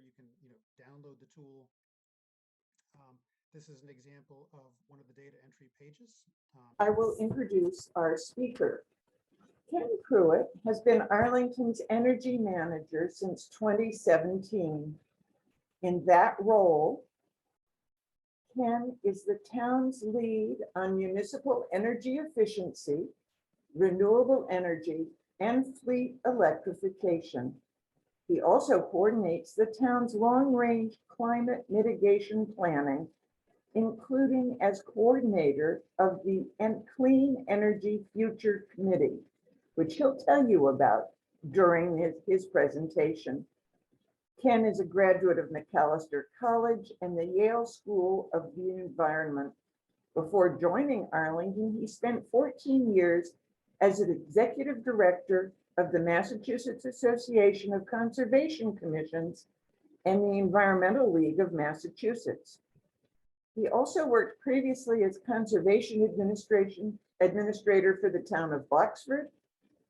you can download the tool. This is an example of one of the data entry pages. I will introduce our speaker. Ken Pruitt has been Arlington's energy manager since 2017. In that role, Ken is the town's lead on municipal energy efficiency, renewable energy, and fleet electrification. He also coordinates the town's long-range climate mitigation planning, including as coordinator of the Clean Energy Future Committee, which he'll tell you about during his presentation. Ken is a graduate of Macalester College and the Yale School of the Environment. Before joining Arlington, he spent 14 years as an executive director of the Massachusetts Association of Conservation Commissions and the Environmental League of Massachusetts. He also worked previously as conservation administrator for the town of Boxford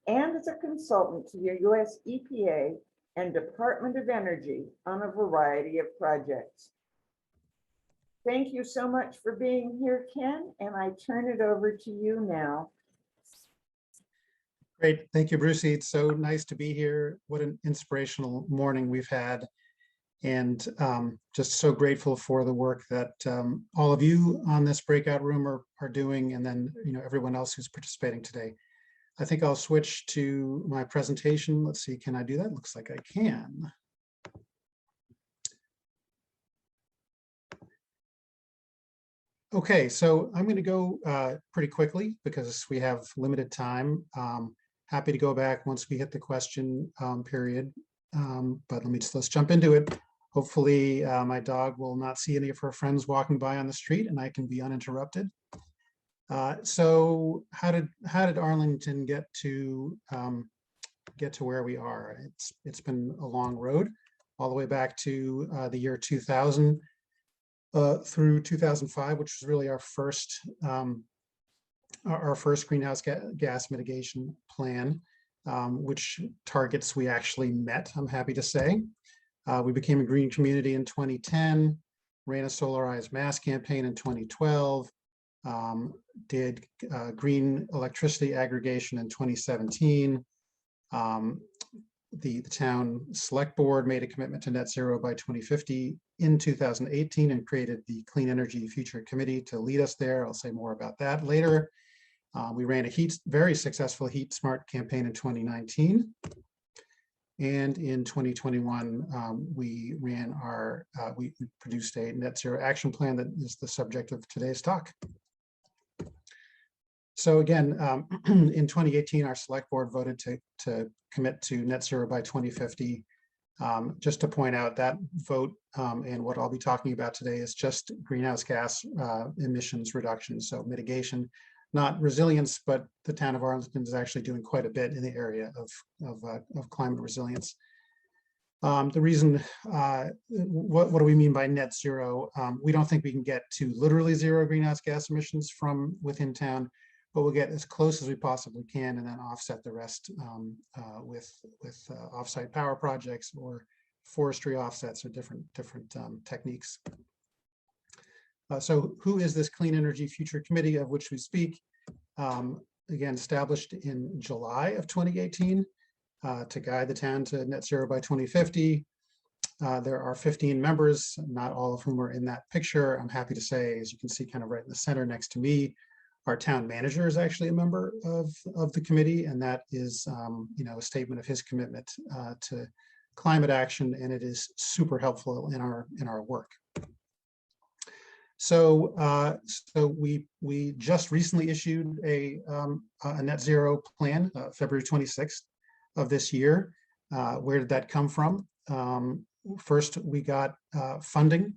and as a consultant to the US EPA and Department of Energy on a variety of projects. Thank you so much for being here, Ken, and I turn it over to you now. Great, thank you, Brucey. It's so nice to be here. What an inspirational morning we've had. And just so grateful for the work that all of you on this breakout room are doing, and then everyone else who's participating today. I think I'll switch to my presentation. Let's see, can I do that? Looks like I can. Okay, so I'm going to go pretty quickly because we have limited time. Happy to go back once we hit the question period, but let's jump into it. Hopefully my dog will not see any of her friends walking by on the street and I can be uninterrupted. So how did Arlington get to where we are? It's been a long road, all the way back to the year 2000 through 2005, which was really our first greenhouse gas mitigation plan, which targets we actually met, I'm happy to say. We became a green community in 2010, ran a solarized mass campaign in 2012, did green electricity aggregation in 2017. The town select board made a commitment to net zero by 2050 in 2018 and created the Clean Energy Future Committee to lead us there. I'll say more about that later. We ran a very successful Heat Smart campaign in 2019. And in 2021, we produced a net zero action plan that is the subject of today's talk. So again, in 2018, our select board voted to commit to net zero by 2050. Just to point out that vote and what I'll be talking about today is just greenhouse gas emissions reduction, so mitigation, not resilience, but the town of Arlington is actually doing quite a bit in the area of climate resilience. The reason, what do we mean by net zero? We don't think we can get to literally zero greenhouse gas emissions from within town, but we'll get as close as we possibly can and then offset the rest with offsite power projects or forestry offsets or different techniques. So who is this Clean Energy Future Committee of which we speak? Again, established in July of 2018 to guide the town to net zero by 2050. There are 15 members, not all of whom are in that picture. I'm happy to say, as you can see kind of right in the center next to me, our town manager is actually a member of the committee, and that is a statement of his commitment to climate action, and it is super helpful in our work. So we just recently issued a net zero plan, February 26th of this year. Where did that come from? First, we got funding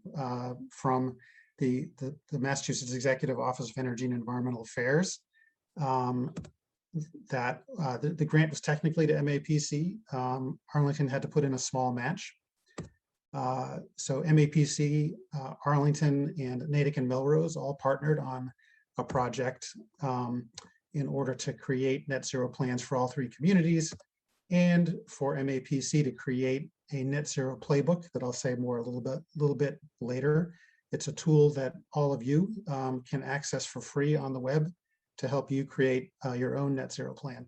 from the Massachusetts Executive Office of Energy and Environmental Affairs. The grant was technically to MAPC. Arlington had to put in a small match. So MAPC, Arlington, and Natick and Melrose all partnered on a project in order to create net zero plans for all three communities, and for MAPC to create a net zero playbook that I'll say more a little bit later. It's a tool that all of you can access for free on the web to help you create your own net zero plan.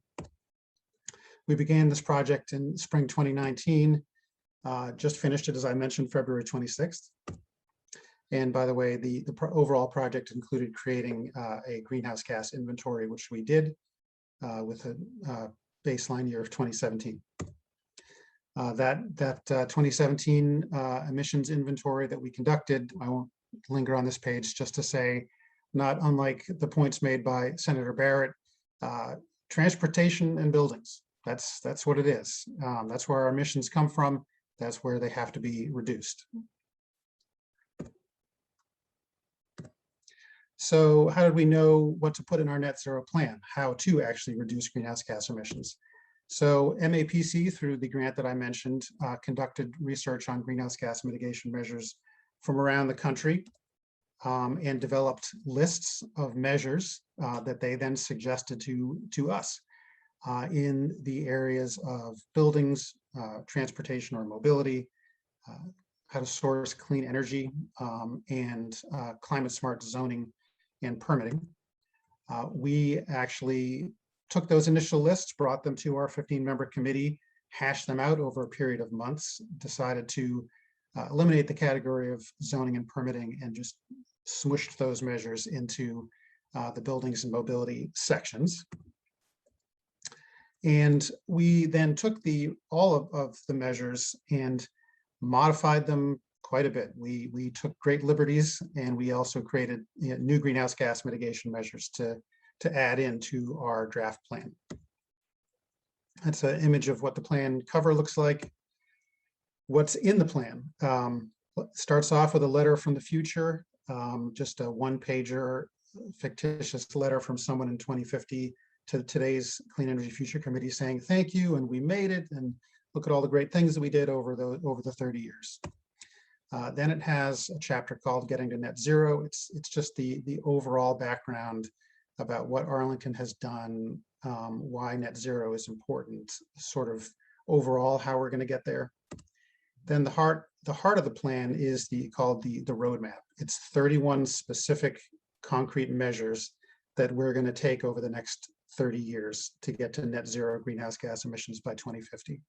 We began this project in spring 2019, just finished it, as I mentioned, February 26th. And by the way, the overall project included creating a greenhouse gas inventory, which we did with a baseline year of 2017. That 2017 emissions inventory that we conducted, I won't linger on this page, just to say, not unlike the points made by Senator Barrett, transportation and buildings, that's what it is. That's where our emissions come from. That's where they have to be reduced. So how did we know what to put in our net zero plan, how to actually reduce greenhouse gas emissions? So MAPC, through the grant that I mentioned, conducted research on greenhouse gas mitigation measures from around the country and developed lists of measures that they then suggested to us in the areas of buildings, transportation or mobility, how to source clean energy, and climate smart zoning and permitting. We actually took those initial lists, brought them to our 15-member committee, hashed them out over a period of months, decided to eliminate the category of zoning and permitting, and just smushed those measures into the buildings and mobility sections. And we then took all of the measures and modified them quite a bit. We took great liberties, and we also created new greenhouse gas mitigation measures to add into our draft plan. That's an image of what the plan cover looks like. What's in the plan? Starts off with a letter from the future, just a one-pager fictitious letter from someone in 2050 to today's Clean Energy Future Committee saying thank you, and we made it, and look at all the great things that we did over the 30 years. Then it has a chapter called Getting to Net Zero. It's just the overall background about what Arlington has done, why net zero is important, sort of overall how we're going to get there. Then the heart of the plan is called the roadmap. It's 31 specific concrete measures that we're going to take over the next 30 years to get to net zero greenhouse gas emissions by 2050.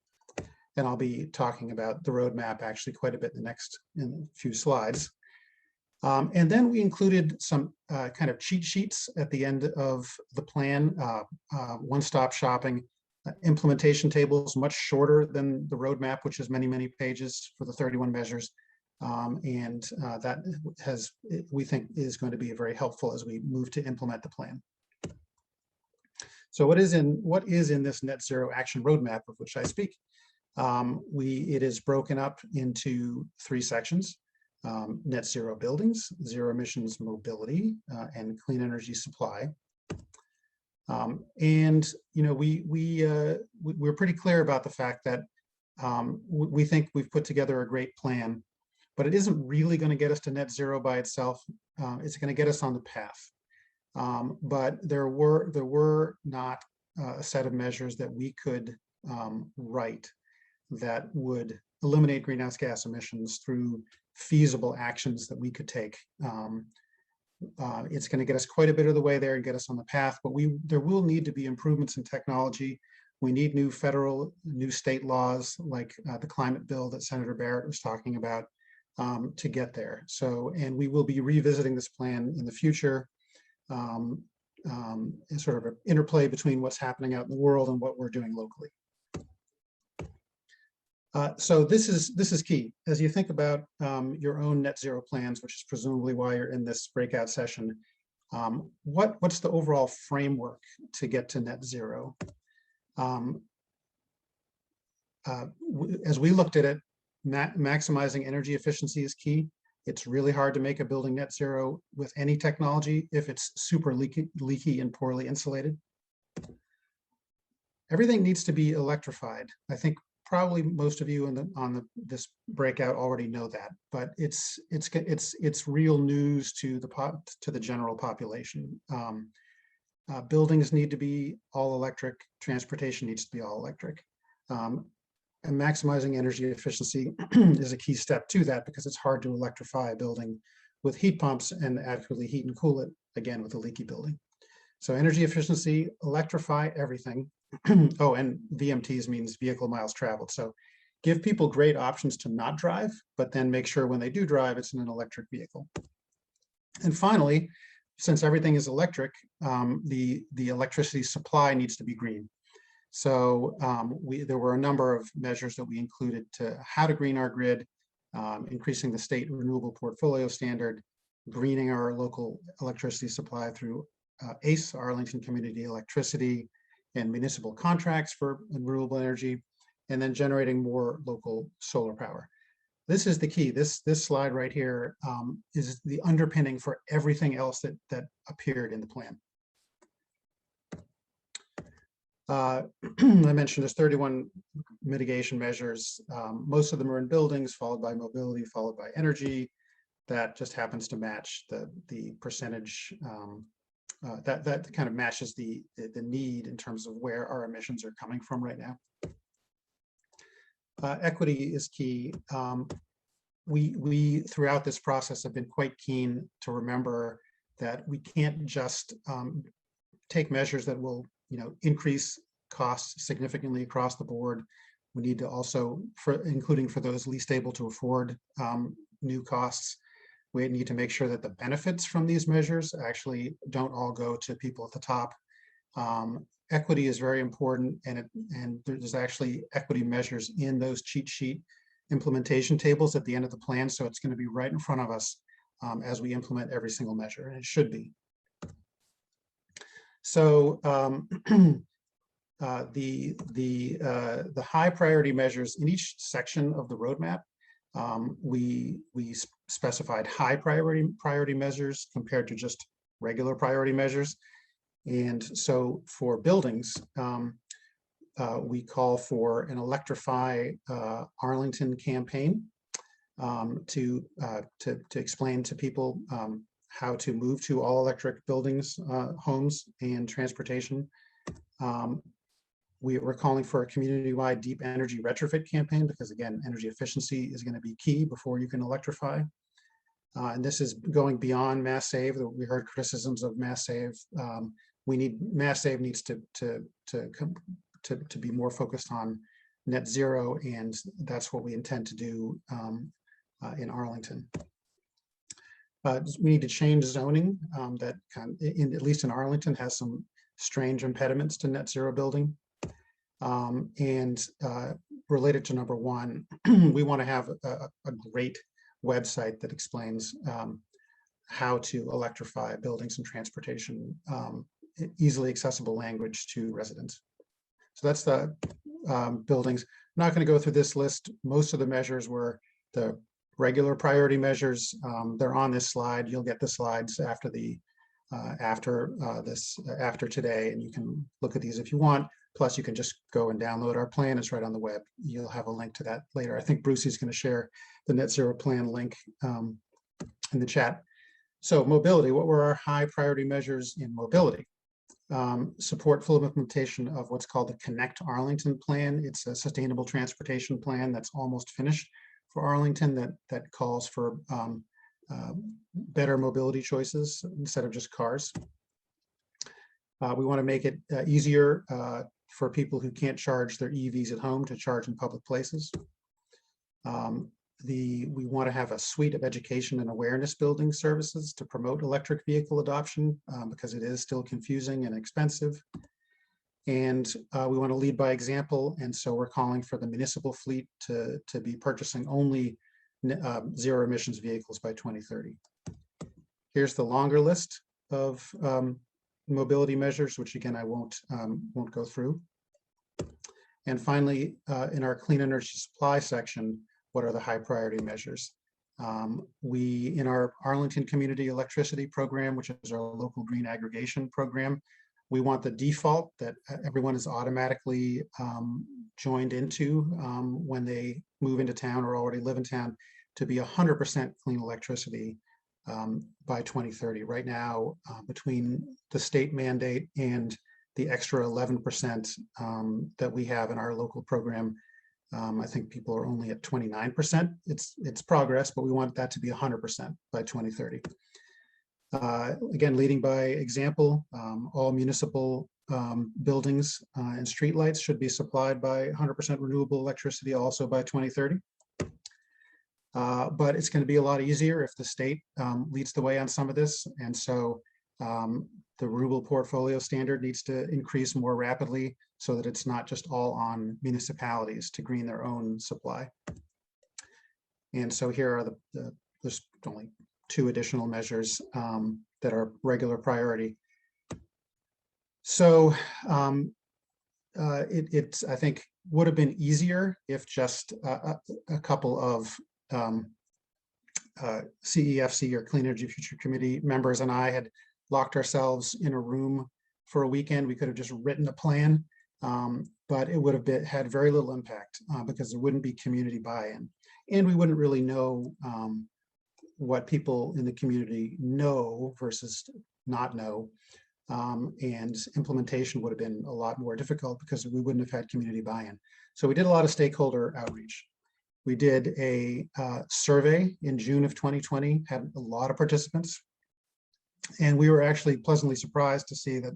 And I'll be talking about the roadmap actually quite a bit in a few slides. And then we included some kind of cheat sheets at the end of the plan, one-stop shopping, implementation tables, much shorter than the roadmap, which is many, many pages for the 31 measures. That we think is going to be very helpful as we move to implement the plan. So what is in this net zero action roadmap of which I speak? It is broken up into 3 sections. Net zero buildings, zero emissions mobility, and clean energy supply. And we're pretty clear about the fact that we think we've put together a great plan, but it isn't really going to get us to net zero by itself. It's going to get us on the path. But there were not a set of measures that we could write that would eliminate greenhouse gas emissions through feasible actions that we could take. It's going to get us quite a bit of the way there and get us on the path, but there will need to be improvements in technology. We need new federal, new state laws like the climate bill that Senator Barrett was talking about to get there. And we will be revisiting this plan in the future, sort of an interplay between what's happening out in the world and what we're doing locally. So this is key as you think about your own net zero plans, which is presumably why you're in this breakout session. What's the overall framework to get to net zero? As we looked at it, maximizing energy efficiency is key. It's really hard to make a building net zero with any technology if it's super leaky and poorly insulated. Everything needs to be electrified. I think probably most of you on this breakout already know that, but it's real news to the general population. Buildings need to be all electric. Transportation needs to be all electric. and maximizing energy efficiency is a key step to that, because it's hard to electrify a building with heat pumps and adequately heat and cool it, again, with a leaky building. So energy efficiency, electrify everything. Oh, and VMTs means vehicle miles traveled. So give people great options to not drive, but then make sure when they do drive, it's in an electric vehicle. And finally, since everything is electric, the electricity supply needs to be green. So there were a number of measures that we included to how to green our grid, increasing the state renewable portfolio standard, greening our local electricity supply through ACE, Arlington Community Electricity, and municipal contracts for renewable energy, and then generating more local solar power. This is the key. This slide right here is the underpinning for everything else that appeared in the plan. I mentioned there's 31 mitigation measures. Most of them are in buildings, followed by mobility, followed by energy. That just happens to match the percentage that kind of matches the need in terms of where our emissions are coming from right now. Equity is key. We throughout this process have been quite keen to remember that we can't just take measures that will increase costs significantly across the board. We need to also, including for those least able to afford new costs, we need to make sure that the benefits from these measures actually don't all go to people at the top. Equity is very important, and there's actually equity measures in those cheat sheet implementation tables at the end of the plan, so it's going to be right in front of us as we implement every single measure, and it should be. So the high priority measures in each section of the roadmap, we specified high priority measures compared to just regular priority measures. And so for buildings, we call for an Electrify Arlington campaign to explain to people how to move to all electric buildings, homes, and transportation. We're calling for a community-wide deep energy retrofit campaign because, again, energy efficiency is going to be key before you can electrify. And this is going beyond Mass Save. We heard criticisms of Mass Save. Mass Save needs to be more focused on net zero, and that's what we intend to do in Arlington. We need to change zoning that at least in Arlington has some strange impediments to net zero building. And related to number one, we want to have a great website that explains how to electrify buildings and transportation, easily accessible language to residents. So that's the buildings. I'm not going to go through this list. Most of the measures were the regular priority measures. They're on this slide. You'll get the slides after after today, and you can look at these if you want. Plus, you can just go and download our plan. It's right on the web. You'll have a link to that later. I think Brucey's going to share the net zero plan link in the chat. So mobility, what were our high priority measures in mobility? Support full implementation of what's called the Connect Arlington plan. It's a sustainable transportation plan that's almost finished for Arlington that calls for better mobility choices instead of just cars. We want to make it easier for people who can't charge their EVs at home to charge in public places. We want to have a suite of education and awareness building services to promote electric vehicle adoption because it is still confusing and expensive. And we want to lead by example. And so we're calling for the municipal fleet to be purchasing only zero emissions vehicles by 2030. Here's the longer list of mobility measures, which again, I won't go through. And finally, in our clean energy supply section, what are the high priority measures? In our Arlington Community Electricity Program, which is our local green aggregation program, we want the default that everyone is automatically joined into when they move into town or already live in town to be 100% clean electricity by 2030. Right now, between the state mandate and the extra 11% that we have in our local program, I think people are only at 29%. It's progress, but we want that to be 100% by 2030. Again, leading by example, all municipal buildings and streetlights should be supplied by 100% renewable electricity also by 2030. But it's going to be a lot easier if the state leads the way on some of this. And so the renewable portfolio standard needs to increase more rapidly so that it's not just all on municipalities to green their own supply. And so here are there's only 2 additional measures that are regular priority. So it's I think would have been easier if just a couple of CEFC or Clean Energy Future Committee members and I had locked ourselves in a room for a weekend. We could have just written a plan, but it would have had very little impact because there wouldn't be community buy-in, and we wouldn't really know what people in the community know versus not know, and implementation would have been a lot more difficult because we wouldn't have had community buy-in. So we did a lot of stakeholder outreach. We did a survey in June of 2020, had a lot of participants. And we were actually pleasantly surprised to see that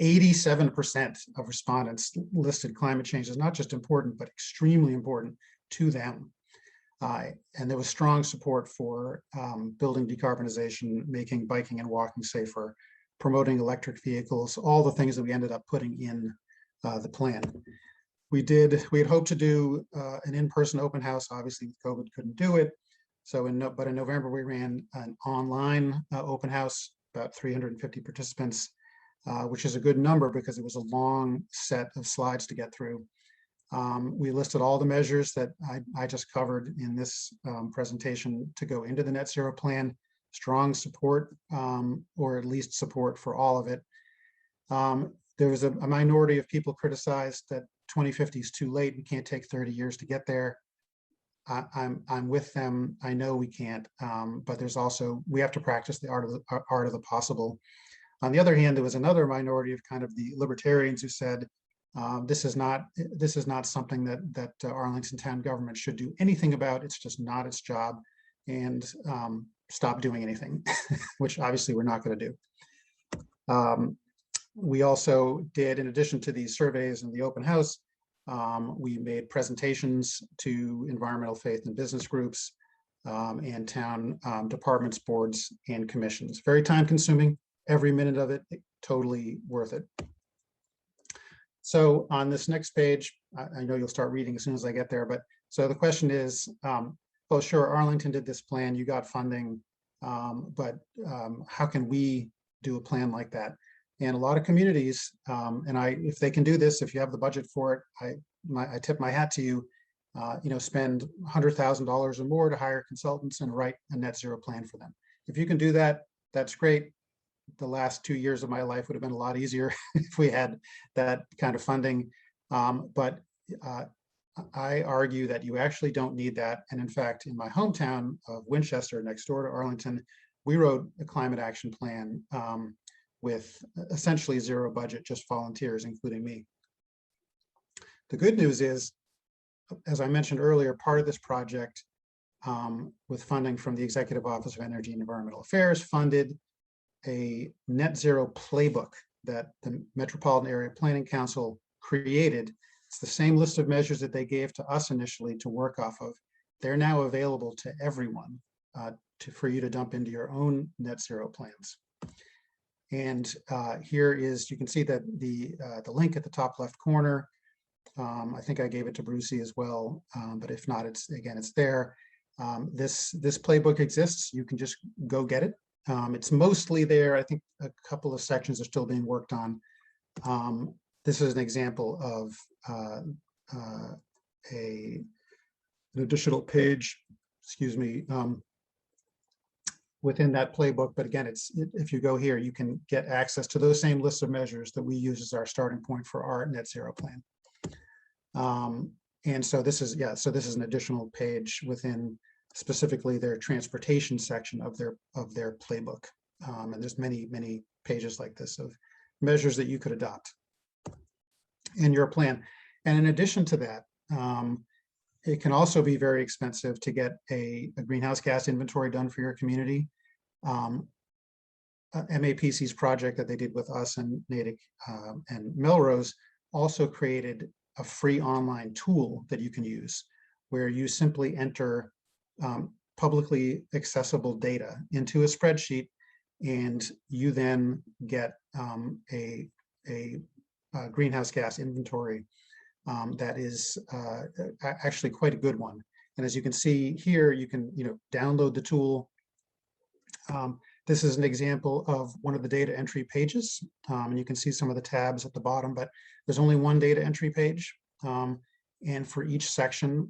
87% of respondents listed climate change as not just important, but extremely important to them. And there was strong support for building decarbonization, making biking and walking safer, promoting electric vehicles, all the things that we ended up putting in the plan. We had hoped to do an in-person open house. Obviously, with COVID, couldn't do it. So, but in November, we ran an online open house, about 350 participants, which is a good number because it was a long set of slides to get through. We listed all the measures that I just covered in this presentation to go into the net zero plan, strong support, or at least support for all of it. There was a minority of people criticized that 2050 is too late. We can't take 30 years to get there. I'm with them. I know we can't, but there's also, we have to practice the art of the possible. On the other hand, there was another minority of kind of the libertarians who said, this is not something that Arlington town government should do anything about. It's just not its job, and stop doing anything, which obviously we're not going to do. We also did, in addition to these surveys and the open house, we made presentations to environmental, faith, and business groups and town departments, boards, and commissions. Very time consuming, every minute of it, totally worth it. So on this next page, I know you'll start reading as soon as I get there, but so the question is, well, sure, Arlington did this plan, you got funding, but how can we do a plan like that? And a lot of communities, and if they can do this, if you have the budget for it, I tip my hat to you. Spend $100,000 or more to hire consultants and write a net zero plan for them. If you can do that, that's great. The last 2 years of my life would have been a lot easier if we had that kind of funding. But I argue that you actually don't need that. And in fact, in my hometown of Winchester, next door to Arlington, we wrote a climate action plan with essentially zero budget, just volunteers, including me. The good news is, as I mentioned earlier, part of this project with funding from the Executive Office of Energy and Environmental Affairs funded a net zero playbook that the Metropolitan Area Planning Council created. It's the same list of measures that they gave to us initially to work off of. They're now available to everyone for you to dump into your own net zero plans. And here is, you can see that the link at the top left corner. I think I gave it to Brucey as well, but if not, it's there. This playbook exists. You can just go get it. It's mostly there. I think a couple of sections are still being worked on. This is an example of an additional page, excuse me, within that playbook. But again, if you go here, you can get access to those same lists of measures that we use as our starting point for our net zero plan. And so this is, this is an additional page within specifically their transportation section of their playbook. And there's many pages like this of measures that you could adopt in your plan. And in addition to that, it can also be very expensive to get a greenhouse gas inventory done for your community. MAPC's project that they did with us and Natick and Melrose also created a free online tool that you can use, where you simply enter publicly accessible data into a spreadsheet, and you then get a greenhouse gas inventory that is actually quite a good one. And as you can see here, you can download the tool. This is an example of one of the data entry pages, and you can see some of the tabs at the bottom, but there's only one data entry page. And for each section,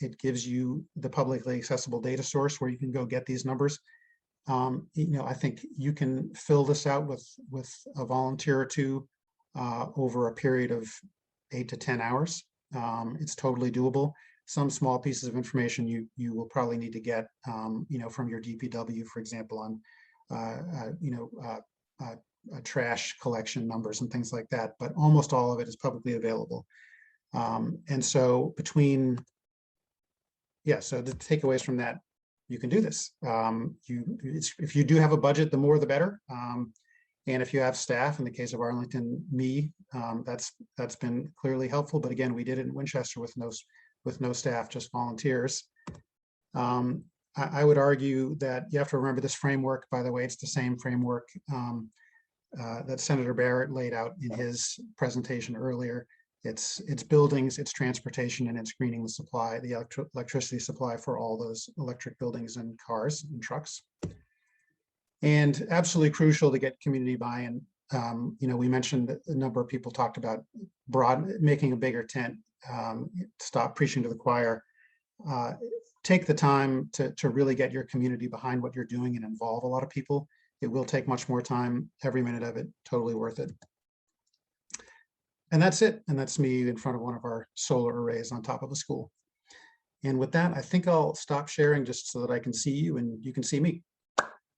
it gives you the publicly accessible data source where you can go get these numbers. I think you can fill this out with a volunteer or two over a period of 8 to 10 hours. It's totally doable. Some small pieces of information you will probably need to get, from your DPW, for example, on trash collection numbers and things like that. But almost all of it is publicly available. And so so the takeaways from that, you can do this. If you do have a budget, the more the better. And if you have staff, in the case of Arlington, that's been clearly helpful. But again, we did it in Winchester with no staff, just volunteers. I would argue that you have to remember this framework. By the way, it's the same framework that Senator Barrett laid out in his presentation earlier. It's buildings, it's transportation, and it's greening the supply, the electricity supply for all those electric buildings and cars and trucks. And absolutely crucial to get community buy-in. We mentioned that a number of people talked about making a bigger tent, stop preaching to the choir. Take the time to really get your community behind what you're doing and involve a lot of people. It will take much more time, every minute of it, totally worth it. And that's it. And that's me in front of one of our solar arrays on top of a school. And with that, I think I'll stop sharing just so that I can see you and you can see me.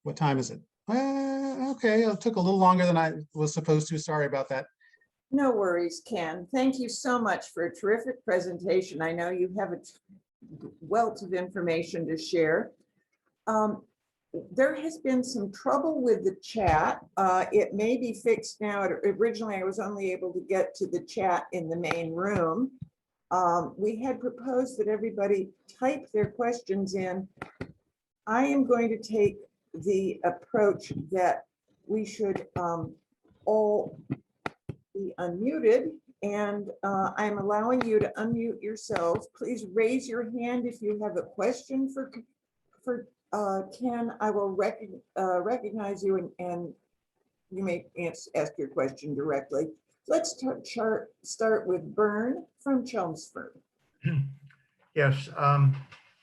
What time is it? Okay, it took a little longer than I was supposed to. Sorry about that. No worries, Ken. Thank you so much for a terrific presentation. I know you have a wealth of information to share. There has been some trouble with the chat. It may be fixed now. Originally, I was only able to get to the chat in the main room. We had proposed that everybody type their questions in. I am going to take the approach that we should all be unmuted, and I'm allowing you to unmute yourselves. Please raise your hand if you have a question for Ken. I will recognize you and you may ask your question directly. Let's start with Bern from Chelmsford. Yes,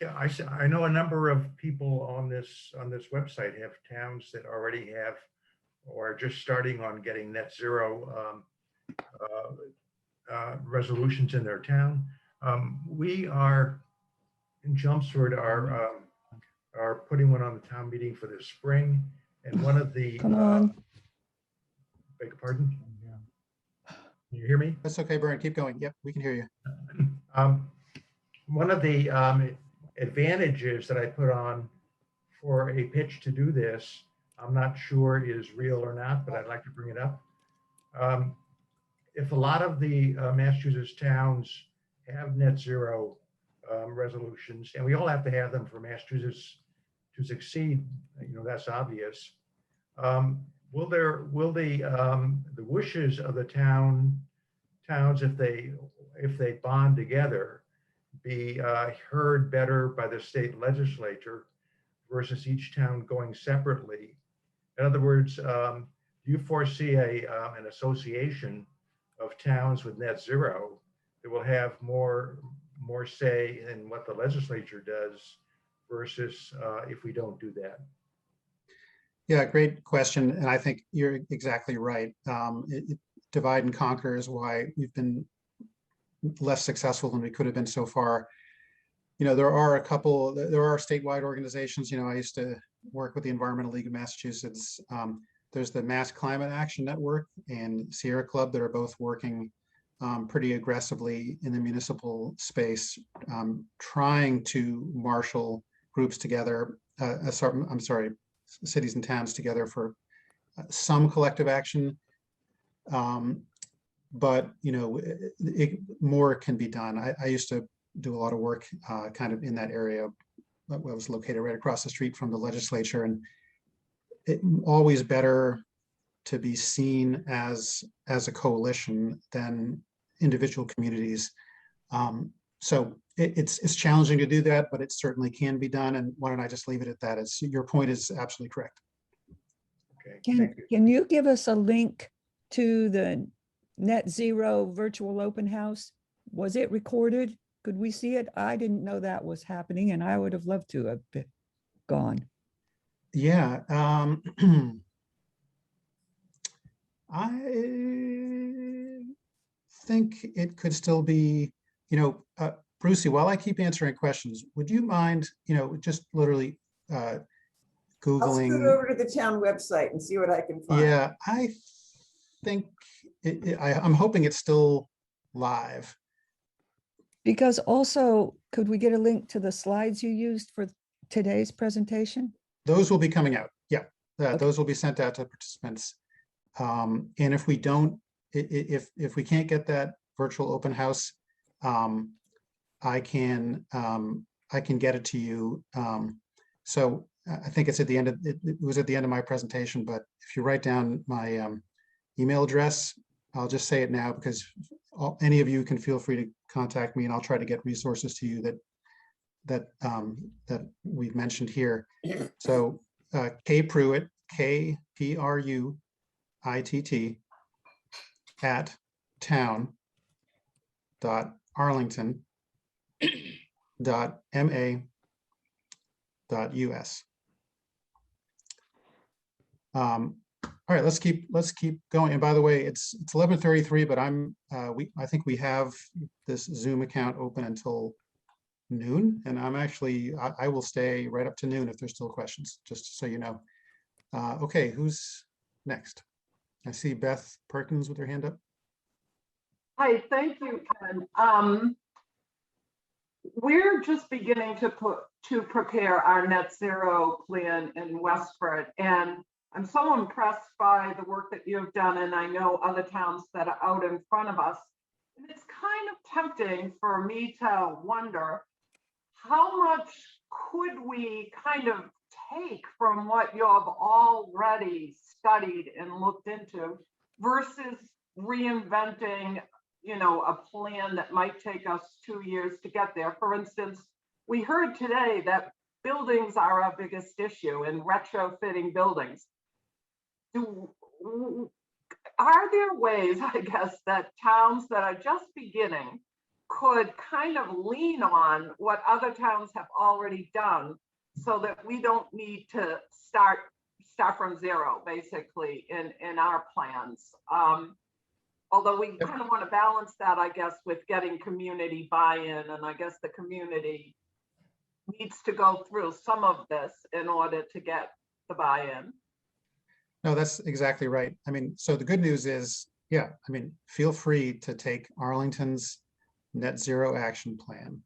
yeah, I know a number of people on this website have towns that already have or are just starting on getting net zero resolutions in their town. We are in Chelmsford are putting one on the town meeting for this spring, and one of the Come on. beg your pardon? Can you hear me? That's okay, Brian. Keep going. Yep, we can hear you. One of the advantages that I put on for a pitch to do this, I'm not sure is real or not, but I'd like to bring it up. If a lot of the Massachusetts towns have net zero resolutions, and we all have to have them for Massachusetts to succeed, that's obvious. Will the wishes of the towns, if they bond together, be heard better by the state legislature versus each town going separately? In other words, do you foresee an association of towns with net zero that will have more say in what the legislature does versus if we don't do that? Yeah, great question. And I think you're exactly right. Divide and conquer is why we've been less successful than we could have been so far. There are statewide organizations. I used to work with the Environmental League of Massachusetts. There's the Mass Climate Action Network and Sierra Club that are both working pretty aggressively in the municipal space, trying to marshal groups together, cities and towns together for some collective action. But, more can be done. I used to do a lot of work kind of in that area. I was located right across the street from the legislature, and it always better to be seen as a coalition than individual communities. So it's challenging to do that, but it certainly can be done. And why don't I just leave it at that? Your point is absolutely correct. Okay, Can, thank you. can you give us a link to the Net Zero virtual open house? Was it recorded? Could we see it? I didn't know that was happening, and I would have loved to have gone. Yeah. I think it could still be, Brucey, while I keep answering questions, would you mind, just literally I'll Googling? scoot over to the town website and see what I can find. Yeah, I think I'm hoping it's still live. Because also, could we get a link to the slides you used for today's presentation? Those will be coming out. Yeah, Okay. those will be sent out to participants. And if we don't, if we can't get that virtual open house, I can get it to you. So I think it's at the end of it was at the end of my presentation, but if you write down my email address, I'll just say it now because any of you can feel free to contact me, and I'll try to get resources to you that we've mentioned here. So K Pruitt, KPRUITT at town.arlington.ma.us. All right, let's keep going. And by the way, it's 11:33, but I think we have this Zoom account open until noon, and I will stay right up to noon if there's still questions, just so you know. Okay, who's next? I see Beth Perkins with her hand up. Hi, thank you, Ken. We're just beginning to prepare our net zero plan in Westford, and I'm so impressed by the work that you've done, and I know other towns that are out in front of us. And it's kind of tempting for me to wonder how much could we kind of take from what you have already studied and looked into versus reinventing, a plan that might take us 2 years to get there. For instance, we heard today that buildings are our biggest issue in retrofitting buildings. Are there ways, I guess, that towns that are just beginning could kind of lean on what other towns have already done so that we don't need to start from zero, basically, in our plans? Although we kind of want to balance that, I guess, with getting community buy-in, and I guess the community needs to go through some of this in order to get the buy-in. No, that's exactly right. I mean, so the good news is, yeah, I mean, feel free to take Arlington's net zero action plan.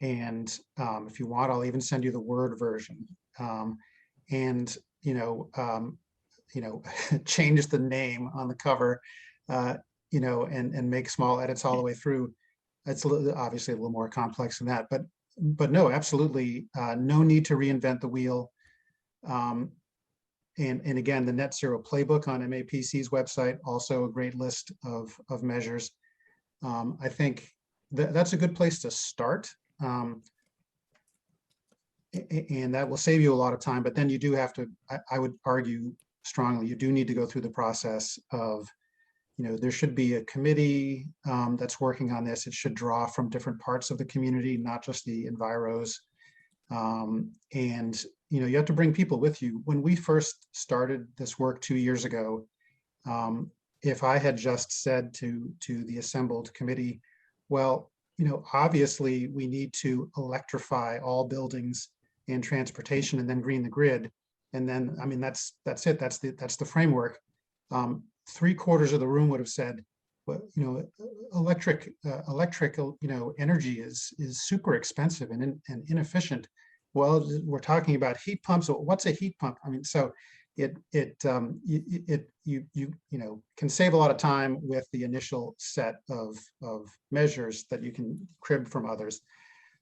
And if you want, I'll even send you the Word version. And, change the name on the cover, and make small edits all the way through. It's obviously a little more complex than that, but no, absolutely, no need to reinvent the wheel. And again, the Net Zero Playbook on MAPC's website, also a great list of measures. I think that's a good place to start. And that will save you a lot of time, but then you do have to, I would argue strongly, you do need to go through the process of, there should be a committee that's working on this. It should draw from different parts of the community, not just the enviros. And you have to bring people with you. When we first started this work 2 years ago, if I had just said to the assembled committee, well, obviously we need to electrify all buildings and transportation and then green the grid. And then, I mean, that's it. That's the framework. 3/4 of the room would have said, electrical, energy is super expensive and inefficient. Well, we're talking about heat pumps. What's a heat pump? I mean, so you can save a lot of time with the initial set of measures that you can crib from others.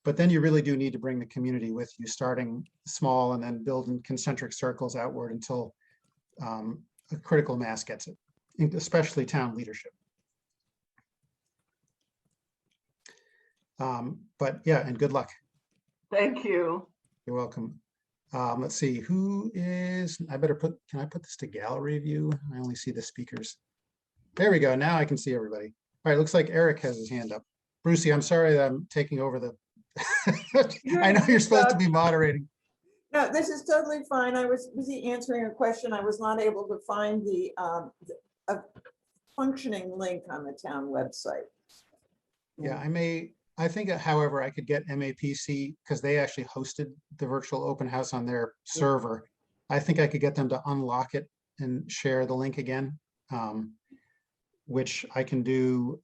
But then you really do need to bring the community with you, starting small and then building concentric circles outward until a critical mass gets it, especially town leadership. But yeah, and good luck. Thank you. You're welcome. Let's see, can I put this to gallery view? I only see the speakers. There we go. Now I can see everybody. All right, looks like Eric has his hand up. Brucey, I'm sorry that I'm taking over the, I know you're supposed to be moderating. No, this is totally fine. I was busy answering a question. I was not able to find a functioning link on the town website. Yeah, I think, however, I could get MAPC because they actually hosted the virtual open house on their server. I think I could get them to unlock it and share the link again, which I can do,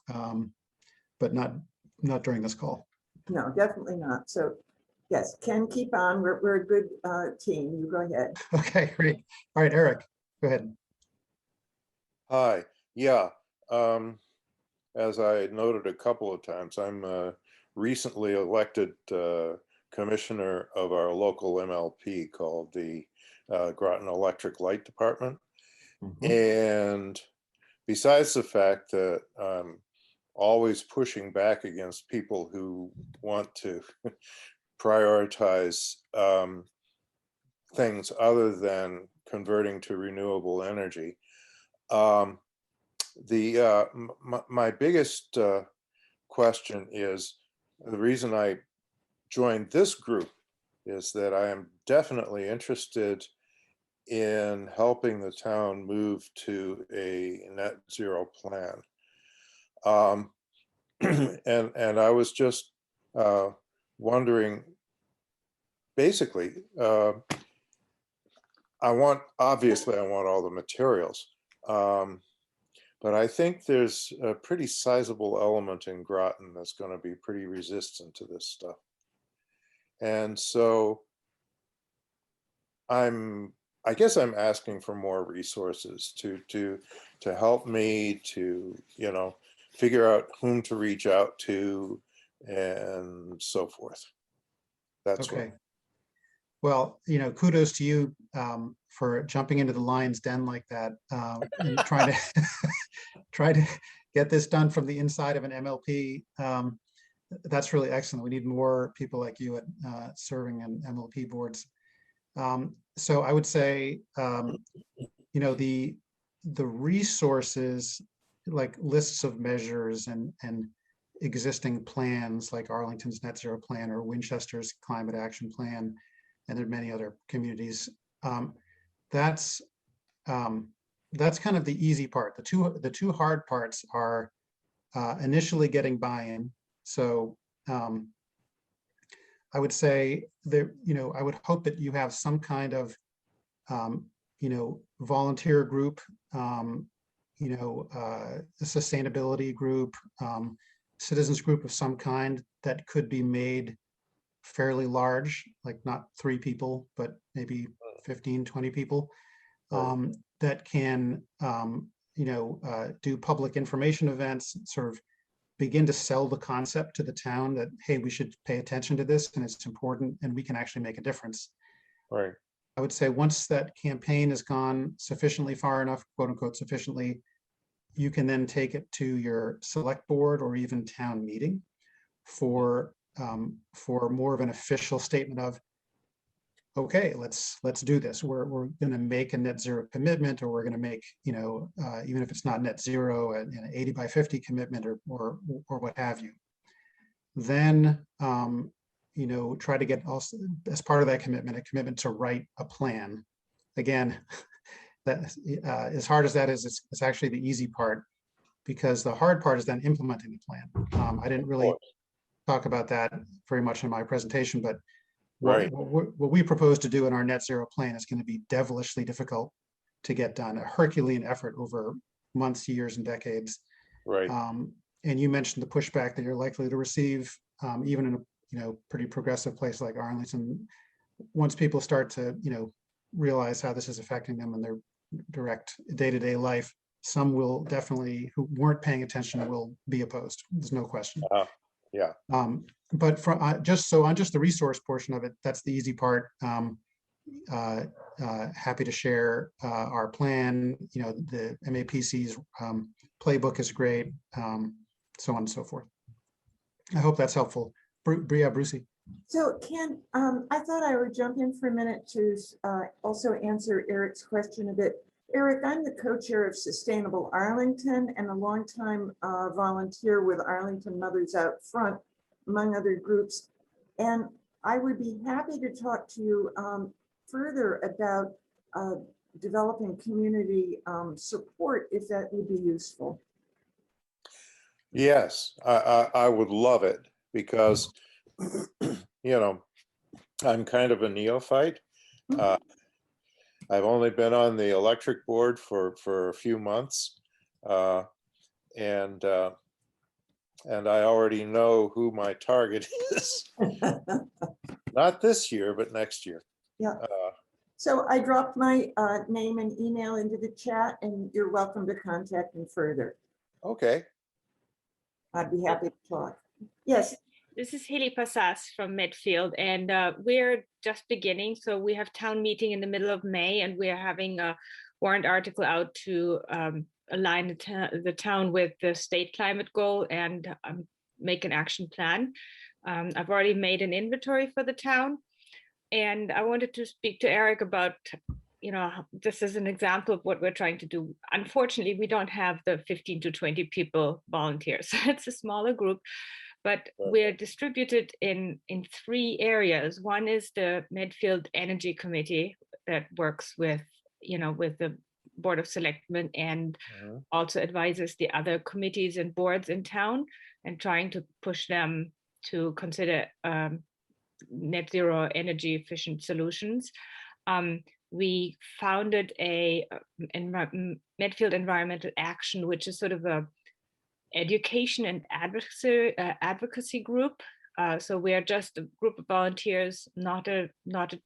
but not during this call. No, definitely not. So yes, Ken, keep on. We're a good team. You go ahead. Okay, great. All right, Eric, go ahead. Hi, yeah. As I noted a couple of times, I'm a recently elected commissioner of our local MLP called the Groton Electric Light Department. And besides the fact that I'm always pushing back against people who want to prioritize things other than converting to renewable energy, my biggest question is, the reason I joined this group is that I am definitely interested in helping the town move to a net zero plan. And I was just wondering, basically, obviously I want all the materials. But I think there's a pretty sizable element in Groton that's going to be pretty resistant to this stuff. And so I guess I'm asking for more resources to help me to, figure out whom to reach out to and so forth. That's okay. Well, kudos to you for jumping into the lion's den like that, and trying to get this done from the inside of an MLP. That's really excellent. We need more people like you at serving in MLP boards. So I would say, the resources like lists of measures and existing plans like Arlington's Net Zero Plan or Winchester's Climate Action Plan, and there are many other communities. That's kind of the easy part. The two hard parts are initially getting buy-in. So I would say that, I would hope that you have some kind of, volunteer group, a sustainability group, citizens group of some kind that could be made fairly large, like not 3 people, but maybe 15, 20 people, that can, do public information events, sort of begin to sell the concept to the town that, hey, we should pay attention to this and it's important and we can actually make a difference. Right. I would say once that campaign has gone sufficiently far enough, quote unquote, sufficiently, you can then take it to your select board or even town meeting for more of an official statement of, okay, let's do this. We're going to make a net zero commitment, or we're going to make, even if it's not net zero, an 80 by 50 commitment or what have you. Then, try to get also as part of that commitment, a commitment to write a plan. Again, that as hard as that is, it's actually the easy part, because the hard part is then implementing the plan. I didn't really talk about that very much in my presentation, but right. What we propose to do in our net zero plan is going to be devilishly difficult to get done, a Herculean effort over months, years, and decades. Right. And you mentioned the pushback that you're likely to receive, even in a pretty progressive place like Arlington. Once people start to realize how this is affecting them in their direct day-to-day life, some will definitely, who weren't paying attention, will be opposed. There's no question. Yeah. But on just the resource portion of it, that's the easy part. Happy to share our plan. The MAPC's playbook is great, so on and so forth. I hope that's helpful. Brucey. So Ken, I thought I would jump in for a minute to also answer Eric's question a bit. Eric, I'm the co-chair of Sustainable Arlington and a longtime volunteer with Arlington Mothers Out Front, among other groups. And I would be happy to talk to you further about developing community support, if that would be useful. Yes, I would love it, because I'm kind of a neophyte. I've only been on the electric board for a few months, and I already know who my target is. Not this year, but next year. Yeah. So I dropped my name and email into the chat, and you're welcome to contact me further. Okay. I'd be happy to talk. Yes. This is Haley Passas from Midfield, and we're just beginning. So we have town meeting in the middle of May, and we're having a warrant article out to align the town with the state climate goal and make an action plan. I've already made an inventory for the town, and I wanted to speak to Eric about, this is an example of what we're trying to do. Unfortunately, we don't have the 15 to 20 people volunteers. It's a smaller group. But we're distributed in 3 areas. One is the Midfield Energy Committee that works with the Board of Selectmen and also advises the other committees and boards in town, and trying to push them to consider net zero energy efficient solutions. We founded a Midfield Environmental Action, which is sort of a education and advocacy group. So we are just a group of volunteers, not a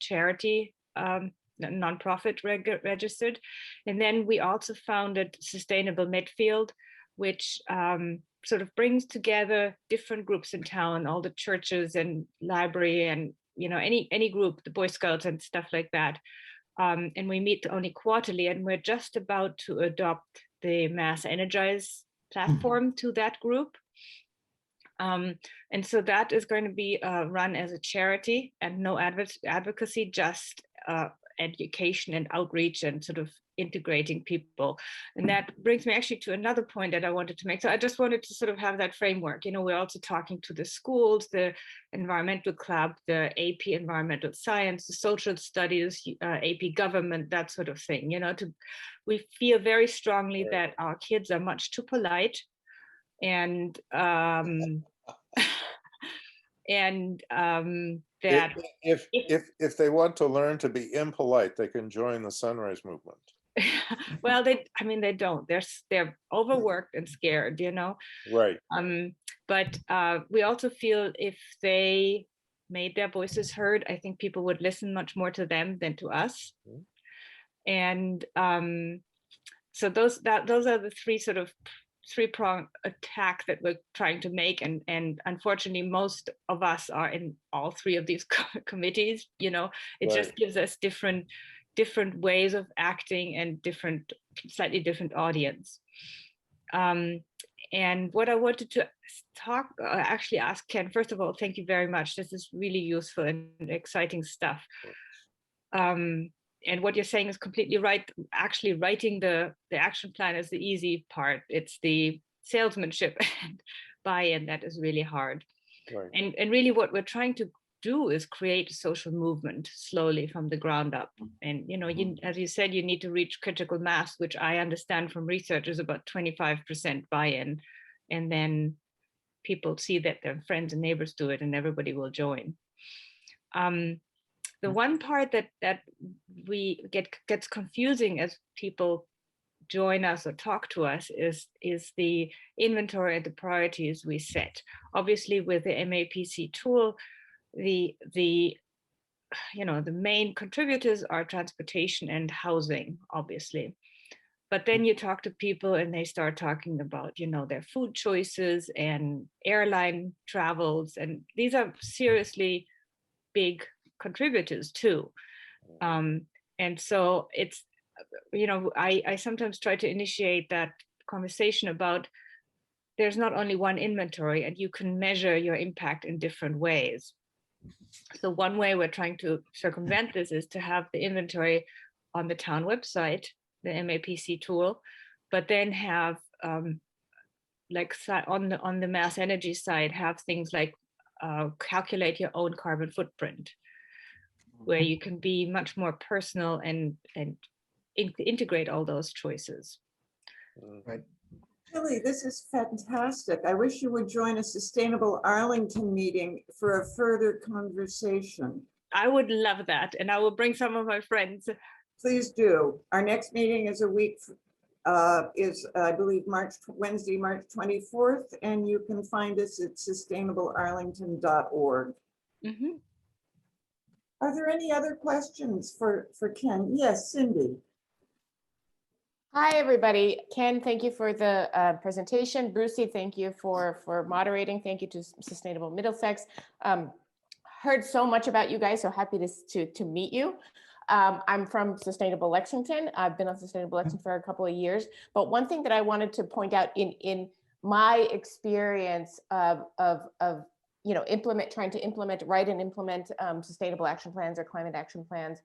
charity, nonprofit registered. And then we also founded Sustainable Midfield, which sort of brings together different groups in town, all the churches and library and any group, the Boy Scouts and stuff like that. And we meet only quarterly, and we're just about to adopt the Mass Energize platform to that group. And so that is going to be run as a charity and no advocacy, just education and outreach and sort of integrating people. And that brings me actually to another point that I wanted to make. So I just wanted to sort of have that framework. We're also talking to the schools, the environmental club, the AP environmental science, the social studies, AP government, that sort of thing. We feel very strongly that our kids are much too polite, and that if they want to learn to be impolite, they can join the Sunrise Movement. Well, they don't. They're overworked and scared, Right. But we also feel if they made their voices heard, I think people would listen much more to them than to us. And so those are the three-pronged attack that we're trying to make, and unfortunately most of us are in all 3 of these committees. It just gives us different ways of acting and slightly different audience. And what I wanted to actually ask Ken, first of all, thank you very much. This is really useful and exciting stuff. And what you're saying is completely right. Actually, writing the action plan is the easy part. It's the salesmanship and buy-in that is really hard. Right. And really what we're trying to do is create a social movement slowly from the ground up. And, as you said, you need to reach critical mass, which I understand from research is about 25% buy-in. And then people see that their friends and neighbors do it and everybody will join. The one part that we gets confusing as people join us or talk to us is the inventory and the priorities we set. Obviously, with the MAPC tool, the main contributors are transportation and housing, obviously. But then you talk to people and they start talking about, their food choices and airline travels. And these are seriously big contributors too. And so it's, I sometimes try to initiate that conversation about there's not only one inventory and you can measure your impact in different ways. So one way we're trying to circumvent this is to have the inventory on the town website, the MAPC tool, but then have like on the mass energy side, have things like calculate your own carbon footprint, where you can be much more personal and integrate all those choices. Right. Really, this is fantastic. I wish you would join a Sustainable Arlington meeting for a further conversation. I would love that. And I will bring some of my friends. Please do. Our next meeting is I believe, Wednesday, March 24th, and you can find us at sustainablearlington.org. Mm-hmm. Are there any other questions for Ken? Yes, Cindy. Hi, everybody. Ken, thank you for the presentation. Brucey, thank you for moderating. Thank you to Sustainable Middlesex. Heard so much about you guys, so happy to meet you. I'm from Sustainable Lexington. I've been on Sustainable Lexington for a couple of years. But one thing that I wanted to point out in my experience of trying to write and implement sustainable action plans or climate action plans.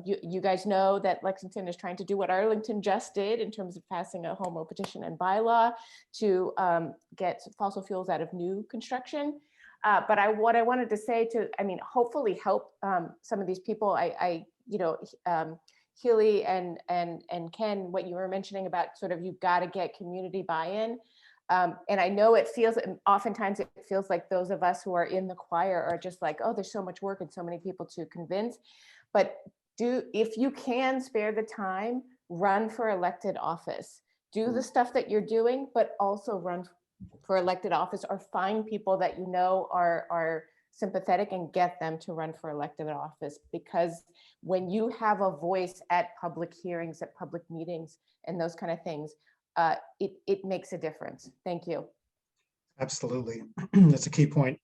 You guys know that Lexington is trying to do what Arlington just did in terms of passing a home rule petition and bylaw to get fossil fuels out of new construction. But what I wanted to say hopefully help some of these people. Healy and Ken, what you were mentioning about sort of you've got to get community buy-in. And I know oftentimes it feels like those of us who are in the choir are just like, oh, there's so much work and so many people to convince. But if you can spare the time, run for elected office. Do the stuff that you're doing, but also run for elected office or find people that you know are sympathetic and get them to run for elected office. Because when you have a voice at public hearings, at public meetings, and those kind of things, it makes a difference. Thank you. Absolutely. That's a key point.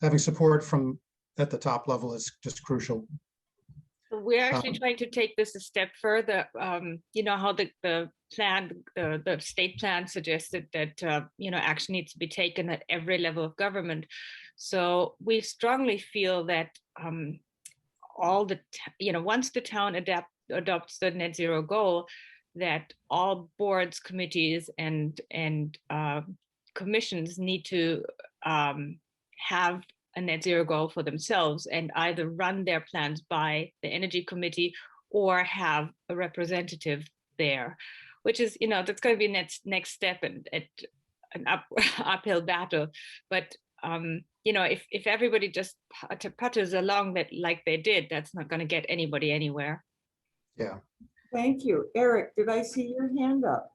Having support from at the top level is just crucial. We're actually trying to take this a step further. You know how the state plan suggested that action needs to be taken at every level of government. So we strongly feel that once the town adopts the net zero goal, that all boards, committees, and commissions need to have a net zero goal for themselves and either run their plans by the energy committee or have a representative there, which is, that's going to be next step and an uphill battle. But if everybody just putters along that like they did, that's not going to get anybody anywhere. Yeah. Thank you. Eric, did I see your hand up?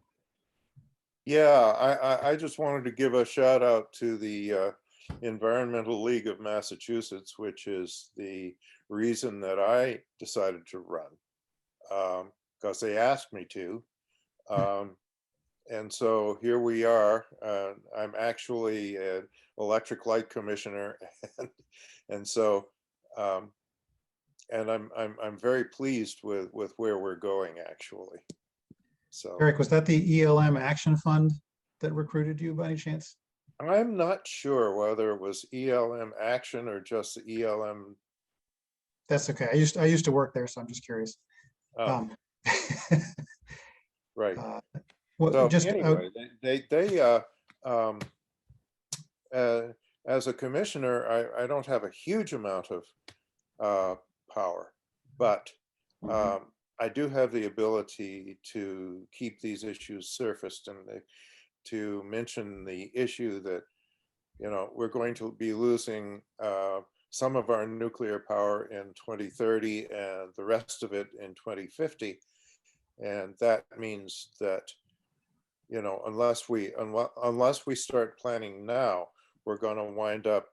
Yeah, I just wanted to give a shout out to the Environmental League of Massachusetts, which is the reason that I decided to run, because they asked me to. And so here we are. I'm actually an electric light commissioner, and so and I'm very pleased with where we're going, actually. So Eric, was that the ELM Action Fund that recruited you by any chance? I'm not sure whether it was ELM Action or just the ELM. That's okay. I used to work there, so I'm just curious. Oh, right. Well, So anyway, they as a commissioner, I don't have a huge amount of power, but I do have the ability to keep these issues surfaced and to mention the issue that, we're going to be losing some of our nuclear power in 2030 and the rest of it in 2050. And that means that, you know, unless we start planning now, we're going to wind up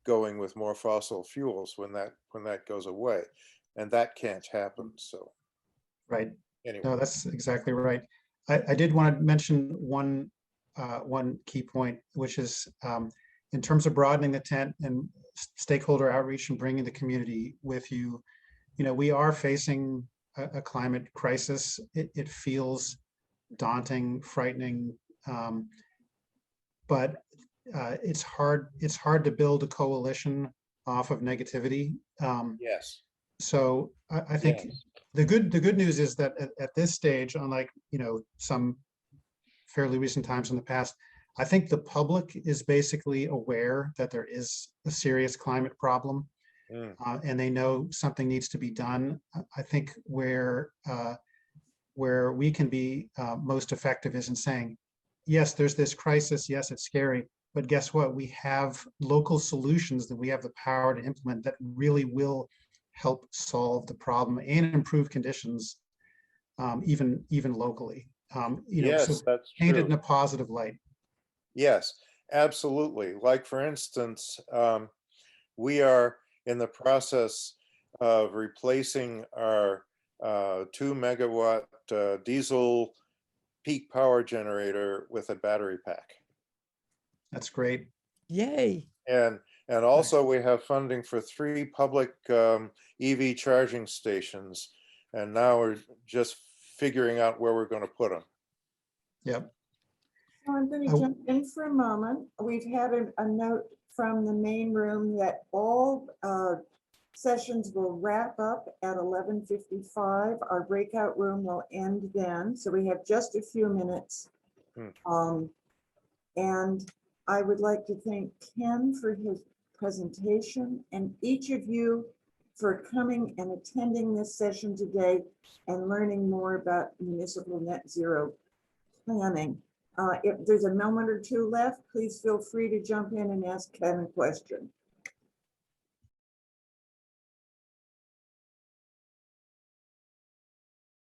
going with more fossil fuels when that goes away, and that can't happen. So Right. anyway, No, that's exactly right. I did want to mention one key point, which is in terms of broadening the tent and stakeholder outreach and bringing the community with you. You know, we are facing a climate crisis. It feels daunting, frightening, but it's hard to build a coalition off of negativity. yes, So I think yes, the good news is that at this stage, unlike, you know, some fairly recent times in the past, I think the public is basically aware that there is a serious climate problem, and they know something needs to be done. I think where we can be most effective is in saying, yes, there's this crisis. Yes, it's scary, but guess what? We have local solutions that we have the power to implement that really will help solve the problem and improve conditions, even locally. You know, yes, so that's painted true. in a positive light. Yes, absolutely. Like, for instance, we are in the process of replacing our 2 megawatt diesel peak power generator with a battery pack. That's great. Yay. And also we have funding for 3 public EV charging stations. And now we're just figuring out where we're going to put them. Yep. So I'm going to jump in for a moment. We've had a note from the main room that all sessions will wrap up at 11:55. Our breakout room will end then. So we have just a few minutes. And I would like to thank Ken for his presentation and each of you for coming and attending this session today and learning more about municipal net zero planning. If there's a moment or two left, please feel free to jump in and ask Ken a question.